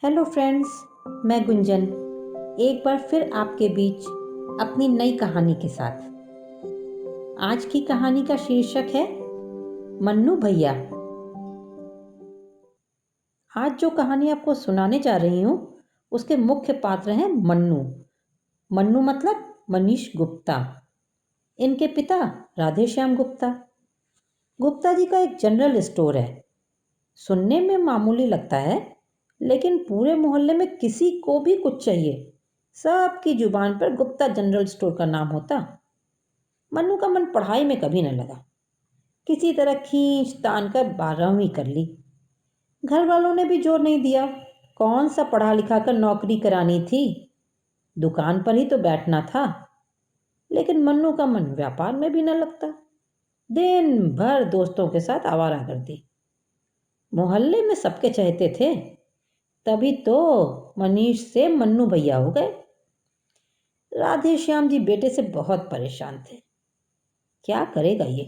Hello friends, मैं गुंजन एक बार फिर आपके बीच अपनी नई कहानी के साथ। आज की कहानी का शीर्षक है मन्नू भैया। आज जो कहानी आपको सुनाने जा रही हूँ उसके मुख्य पात्र हैं मन्नू। मन्नू मतलब मनीष गुप्ता। इनके पिता राधेश्याम गुप्ता। गुप्ता जी का एक जनरल स्टोर है। सुनने में मामूली लगता है, लेकिन पूरे मोहल्ले में किसी को भी कुछ चाहिए, सबकी जुबान पर गुप्ता जनरल स्टोर का नाम होता। मन्नू का मन पढ़ाई में कभी न लगा। किसी तरह खींच तान कर 12वीं कर ली। घर वालों ने भी जोर नहीं दिया। कौन सा पढ़ा लिखा कर नौकरी करानी थी, दुकान पर ही तो बैठना था। लेकिन मन्नू का मन व्यापार में भी न लगता। दिन भर दोस्तों के साथ आवारा करती। मोहल्ले में सबके चहेते थे, तभी तो मनीष से मन्नू भैया हो गए। राधे श्याम जी बेटे से बहुत परेशान थे। क्या करेगा ये,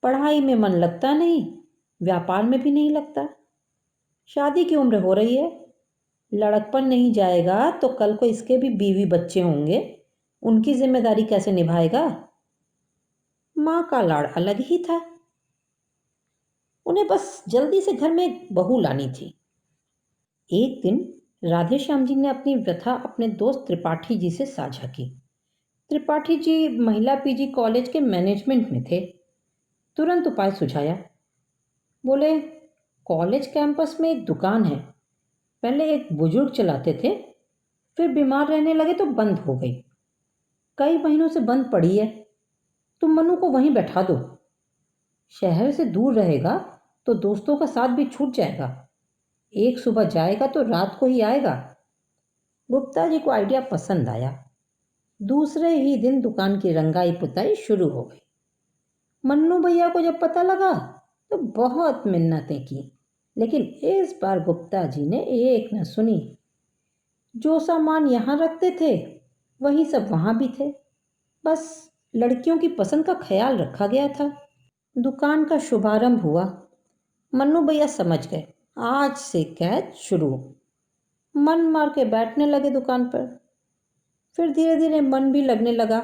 पढ़ाई में मन लगता नहीं, व्यापार में भी नहीं लगता। शादी की उम्र हो रही है, लड़कपन नहीं जाएगा तो कल को इसके भी बीवी बच्चे होंगे, उनकी जिम्मेदारी कैसे निभाएगा। माँ का लाड़ अलग ही था। उन्हें बस जल्दी से घर में एक बहू लानी थी। एक दिन राधेश्याम जी ने अपनी व्यथा अपने दोस्त त्रिपाठी जी से साझा की। त्रिपाठी जी महिला पीजी कॉलेज के मैनेजमेंट में थे। तुरंत उपाय सुझाया। बोले, कॉलेज कैंपस में एक दुकान है, पहले एक बुजुर्ग चलाते थे, फिर बीमार रहने लगे तो बंद हो गई। कई महीनों से बंद पड़ी है, तुम मनु को वहीं बैठा दो। शहर से दूर रहेगा तो दोस्तों का साथ भी छूट जाएगा। एक सुबह जाएगा तो रात को ही आएगा। गुप्ता जी को आइडिया पसंद आया। दूसरे ही दिन दुकान की रंगाई पुताई शुरू हो गई। मन्नू भैया को जब पता लगा तो बहुत मिन्नतें की, लेकिन इस बार गुप्ता जी ने एक न सुनी। जो सामान यहाँ रखते थे वही सब वहाँ भी थे, बस लड़कियों की पसंद का ख्याल रखा गया था। दुकान का शुभारंभ हुआ। मन्नू भैया समझ गए, आज से कैद शुरू। मन मार के बैठने लगे दुकान पर। फिर धीरे धीरे मन भी लगने लगा।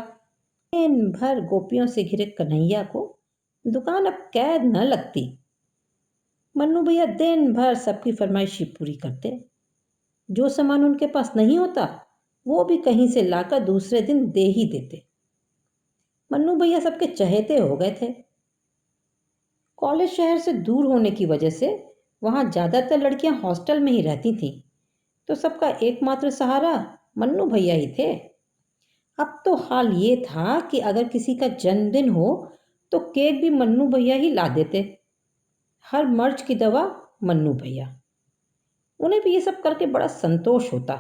दिन भर गोपियों से घिरे कन्हैया को दुकान अब कैद न लगती। मन्नू भैया दिन भर सबकी फरमाइशी पूरी करते। जो सामान उनके पास नहीं होता वो भी कहीं से लाकर दूसरे दिन दे ही देते। मन्नू भैया सबके चहेते हो गए थे। कॉलेज शहर से दूर होने की वजह से वहाँ ज़्यादातर लड़कियाँ हॉस्टल में ही रहती थीं, तो सबका एकमात्र सहारा मन्नू भैया ही थे। अब तो हाल ये था कि अगर किसी का जन्मदिन हो तो केक भी मन्नू भैया ही ला देते। हर मर्ज की दवा मन्नू भैया। उन्हें भी ये सब करके बड़ा संतोष होता।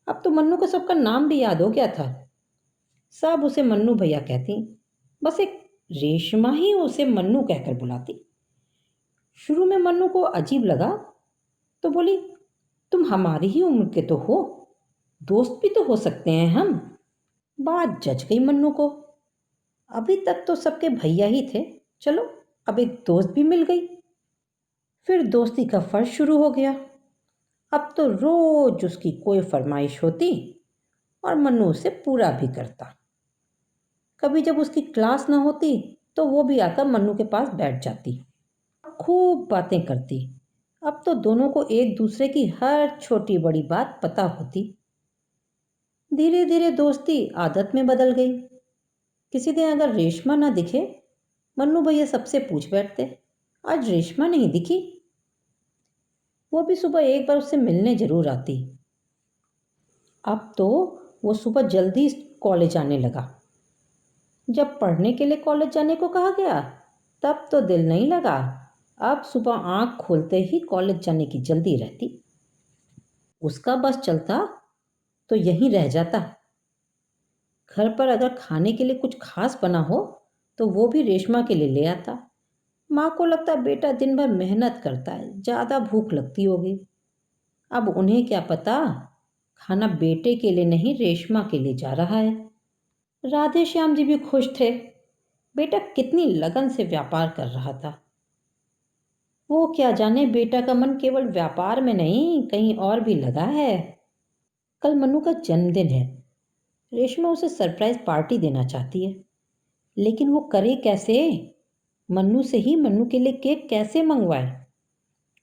अब तो मन्नू को सबका नाम भी याद हो गया था। सब उसे मन्नू भैया कहती, बस एक रेशमा ही उसे मन्नू कहकर बुलाती। शुरू में मन्नू को अजीब लगा तो बोली, तुम हमारी ही उम्र के तो हो, दोस्त भी तो हो सकते हैं हम। बात जच गई मन्नू को। अभी तक तो सबके भैया ही थे, चलो अब एक दोस्त भी मिल गई। फिर दोस्ती का फर्ज शुरू हो गया। अब तो रोज उसकी कोई फरमाइश होती और मन्नू उसे पूरा भी करता। कभी जब उसकी क्लास ना होती तो वो भी आकर मन्नू के पास बैठ जाती, खूब बातें करती। अब तो दोनों को एक दूसरे की हर छोटी बड़ी बात पता होती। धीरे धीरे दोस्ती आदत में बदल गई। किसी दिन अगर रेशमा ना दिखे, मन्नू भैया सबसे पूछ बैठते, आज रेशमा नहीं दिखी। वो भी सुबह एक बार उससे मिलने जरूर आती। अब तो वो सुबह जल्दी कॉलेज आने लगा। जब पढ़ने के लिए कॉलेज जाने को कहा गया तब तो दिल नहीं लगा। अब सुबह आंख खोलते ही कॉलेज जाने की जल्दी रहती। उसका बस चलता तो यहीं रह जाता। घर पर अगर खाने के लिए कुछ खास बना हो तो वो भी रेशमा के लिए ले आता। माँ को लगता बेटा दिन भर मेहनत करता है, ज़्यादा भूख लगती होगी। अब उन्हें क्या पता, खाना बेटे के लिए नहीं रेशमा के लिए जा रहा है। राधे श्याम जी भी खुश थे। बेटा कितनी लगन से व्यापार कर रहा था। वो क्या जाने बेटा का मन केवल व्यापार में नहीं कहीं और भी लगा है। कल मन्नू का जन्मदिन है। रेशमा उसे सरप्राइज पार्टी देना चाहती है, लेकिन वो करे कैसे? मन्नू से ही मन्नू के लिए केक कैसे मंगवाए?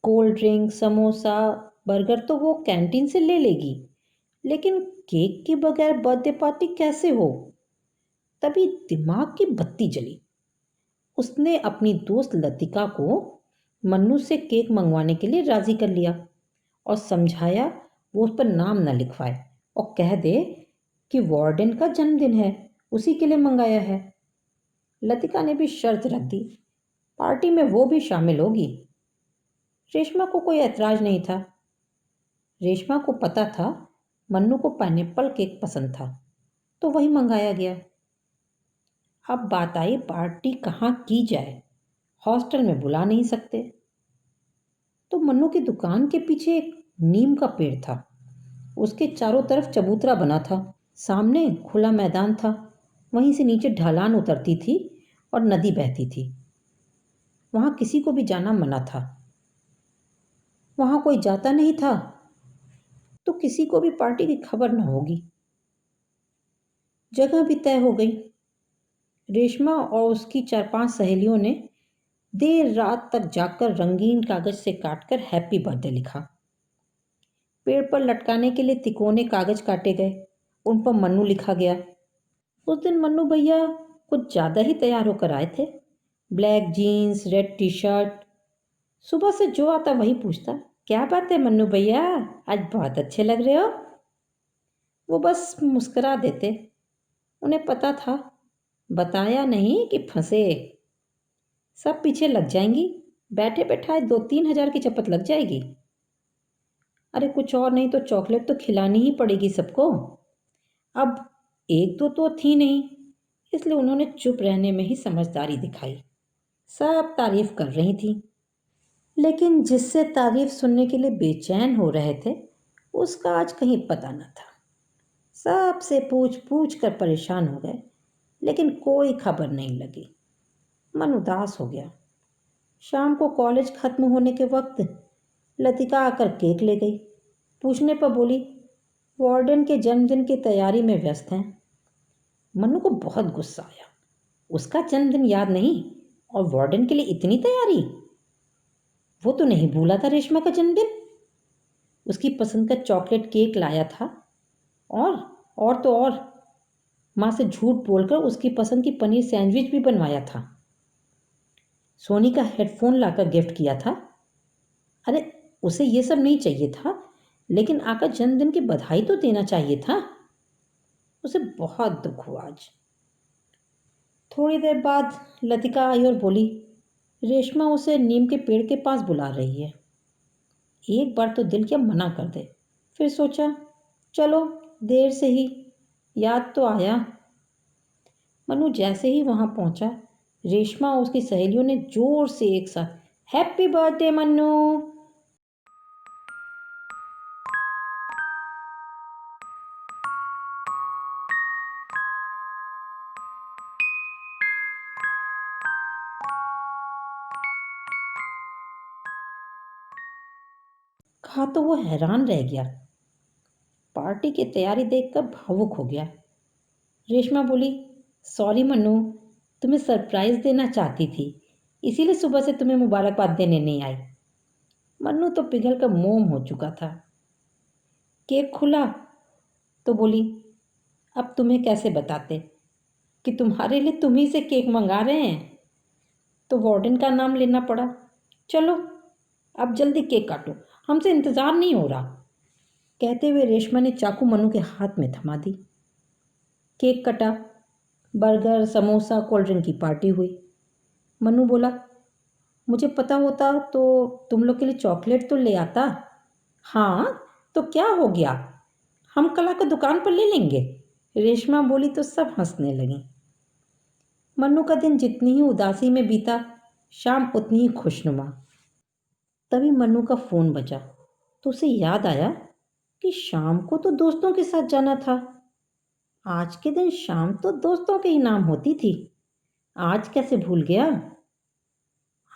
कोल्ड ड्रिंक, समोसा, बर्गर तो वो कैंटीन से ले लेगी, लेकिन केक के बगैर बर्थडे पार्टी कैसे हो? तभी दिमाग की बत्ती जली। उसने अपनी दोस्त लतिका को मन्नू से केक मंगवाने के लिए राजी कर लिया और समझाया वो उस पर नाम न लिखवाए और कह दे कि वार्डन का जन्मदिन है, उसी के लिए मंगाया है। लतिका ने भी शर्त रख दी, पार्टी में वो भी शामिल होगी। रेशमा को कोई ऐतराज नहीं था। रेशमा को पता था मन्नू को पाइनएप्पल केक पसंद था, तो वही मंगाया गया। अब बात आई पार्टी कहाँ की जाए। हॉस्टल में बुला नहीं सकते, तो मन्नू की दुकान के पीछे एक नीम का पेड़ था। उसके चारों तरफ चबूतरा बना था। सामने खुला मैदान था, वहीं से नीचे ढलान उतरती थी और नदी बहती थी। वहाँ किसी को भी जाना मना था। वहाँ कोई जाता नहीं था तो किसी को भी पार्टी की खबर न होगी। जगह भी तय हो गई। रेशमा और उसकी 4-5 सहेलियों ने देर रात तक जागकर रंगीन कागज से काटकर हैप्पी बर्थडे लिखा। पेड़ पर लटकाने के लिए तिकोने कागज काटे गए, उन पर मन्नू लिखा गया। उस दिन मन्नू भैया कुछ ज़्यादा ही तैयार होकर आए थे। Black jeans, red T shirt. सुबह से जो आता वही पूछता, क्या बात है मन्नू भैया, आज बहुत अच्छे लग रहे हो। वो बस मुस्करा देते। उन्हें पता था बताया नहीं कि फंसे। सब पीछे लग जाएंगी, बैठे बैठाए 2-3 हज़ार की चपत लग जाएगी। अरे कुछ और नहीं तो चॉकलेट तो खिलानी ही पड़ेगी सबको। अब एक दो तो थी नहीं, इसलिए उन्होंने चुप रहने में ही समझदारी दिखाई। सब तारीफ कर रही थी, लेकिन जिससे तारीफ सुनने के लिए बेचैन हो रहे थे उसका आज कहीं पता न था। सबसे पूछ पूछ कर परेशान हो गए, लेकिन कोई खबर नहीं लगी। मन उदास हो गया। शाम को कॉलेज खत्म होने के वक्त लतिका आकर केक ले गई। पूछने पर बोली वार्डन के जन्मदिन की तैयारी में व्यस्त हैं। मन्नू को बहुत गुस्सा आया। उसका जन्मदिन याद नहीं और वार्डन के लिए इतनी तैयारी। वो तो नहीं भूला था रेशमा का जन्मदिन। उसकी पसंद का चॉकलेट केक लाया था और तो और माँ से झूठ बोलकर उसकी पसंद की पनीर सैंडविच भी बनवाया था। सोनी का हेडफोन लाकर गिफ्ट किया था। अरे उसे ये सब नहीं चाहिए था, लेकिन आकर जन्मदिन की बधाई तो देना चाहिए था। उसे बहुत दुख हुआ आज। थोड़ी देर बाद लतिका आई और बोली रेशमा उसे नीम के पेड़ के पास बुला रही है। एक बार तो दिल किया मना कर दे, फिर सोचा चलो देर से ही याद तो आया। मनु जैसे ही वहां पहुंचा, रेशमा और उसकी सहेलियों ने जोर से एक साथ हैप्पी बर्थडे मन्नू। कहा तो वो हैरान रह गया। पार्टी की तैयारी देखकर भावुक हो गया। रेशमा बोली सॉरी मन्नू, तुम्हें सरप्राइज देना चाहती थी, इसीलिए सुबह से तुम्हें मुबारकबाद देने नहीं आई। मन्नू तो पिघल कर मोम हो चुका था। केक खुला तो बोली अब तुम्हें कैसे बताते कि तुम्हारे लिए तुम ही से केक मंगा रहे हैं। तो वार्डन का नाम लेना पड़ा। चलो अब जल्दी केक काटो, हमसे इंतज़ार नहीं हो रहा। कहते हुए रेशमा ने चाकू मन्नू के हाथ में थमा दी। केक कटा। बर्गर, समोसा, कोल्ड ड्रिंक की पार्टी हुई। मन्नू बोला मुझे पता होता तो तुम लोग के लिए चॉकलेट तो ले आता। हाँ तो क्या हो गया, हम कल आकर दुकान पर ले लेंगे। रेशमा बोली तो सब हंसने लगी। मन्नू का दिन जितनी ही उदासी में बीता, शाम उतनी ही खुशनुमा। तभी मन्नू का फ़ोन बजा तो उसे याद आया कि शाम को तो दोस्तों के साथ जाना था। आज के दिन शाम तो दोस्तों के ही नाम होती थी, आज कैसे भूल गया।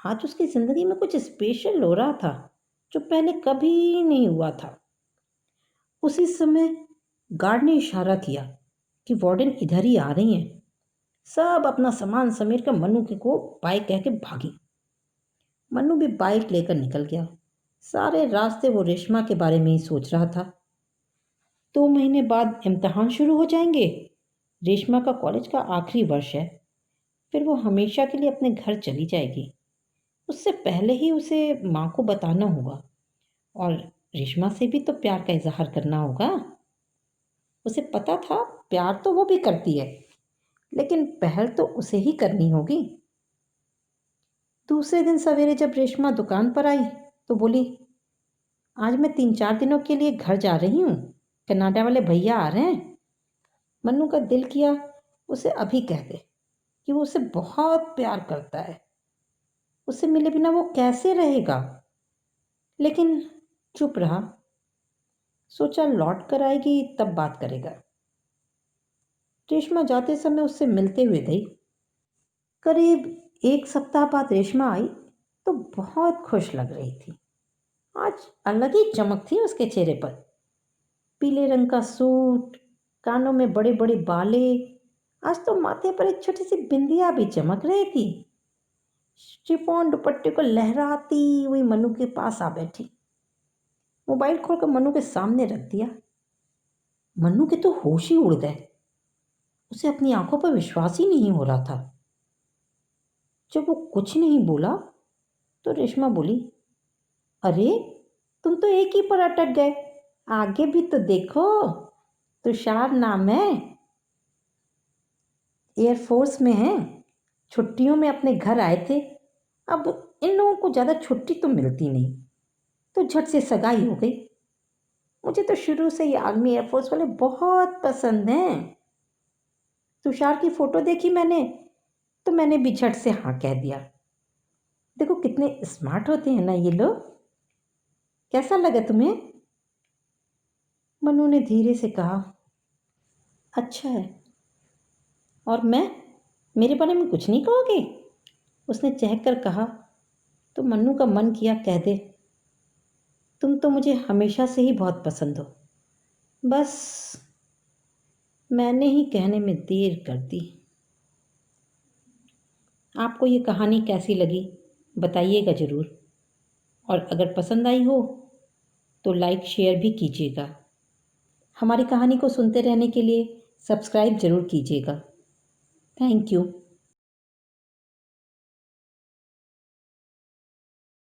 आज उसकी ज़िंदगी में कुछ स्पेशल हो रहा था जो पहले कभी नहीं हुआ था। उसी समय गार्ड ने इशारा किया कि वार्डन इधर ही आ रही हैं। सब अपना सामान समेट कर मन्नू के को बाय कह के भागी। मन्नू भी बाइक लेकर निकल गया। सारे रास्ते वो रेशमा के बारे में ही सोच रहा था। 2 महीने बाद इम्तिहान शुरू हो जाएंगे। रेशमा का कॉलेज का आखिरी वर्ष है। फिर वो हमेशा के लिए अपने घर चली जाएगी। उससे पहले ही उसे माँ को बताना होगा और रेशमा से भी तो प्यार का इजहार करना होगा। उसे पता था प्यार तो वो भी करती है, लेकिन पहल तो उसे ही करनी होगी। दूसरे दिन सवेरे जब रेशमा दुकान पर आई तो बोली, आज मैं 3-4 दिनों के लिए घर जा रही हूँ। कनाडा वाले भैया आ रहे हैं। मन्नू का दिल किया उसे अभी कह दे कि वो उसे बहुत प्यार करता है। उसे मिले बिना वो कैसे रहेगा, लेकिन चुप रहा। सोचा लौट कर आएगी तब बात करेगा। रेशमा जाते समय उससे मिलते हुए गई। करीब 1 सप्ताह बाद रेशमा आई तो बहुत खुश लग रही थी। आज अलग ही चमक थी उसके चेहरे पर। पीले रंग का सूट, कानों में बड़े बड़े बाले, आज तो माथे पर एक छोटी सी बिंदिया भी चमक रही थी। शिफॉन दुपट्टे को लहराती हुई मन्नू के पास आ बैठी। मोबाइल खोलकर मन्नू के सामने रख दिया। मन्नू के तो होश ही उड़ गए। उसे अपनी आंखों पर विश्वास ही नहीं हो रहा था। जब वो कुछ नहीं बोला तो रेशमा बोली, अरे तुम तो एक ही पर अटक गए, आगे भी तो देखो। तुषार नाम है, एयरफोर्स में है। छुट्टियों में अपने घर आए थे। अब इन लोगों को ज़्यादा छुट्टी तो मिलती नहीं, तो झट से सगाई हो गई। मुझे तो शुरू से ही आर्मी एयरफोर्स वाले बहुत पसंद हैं। तुषार की फ़ोटो देखी मैंने तो मैंने भी झट से हाँ कह दिया। देखो कितने स्मार्ट होते हैं ना ये लोग। कैसा लगा तुम्हें? मनु ने धीरे से कहा, अच्छा है। और मैं, मेरे बारे में कुछ नहीं कहोगे? उसने चहक कर कहा। तो मन्नू का मन किया कह दे, तुम तो मुझे हमेशा से ही बहुत पसंद हो। बस मैंने ही कहने में देर कर दी। आपको ये कहानी कैसी लगी बताइएगा ज़रूर। और अगर पसंद आई हो तो लाइक शेयर भी कीजिएगा। हमारी कहानी को सुनते रहने के लिए सब्सक्राइब ज़रूर कीजिएगा। Thank you.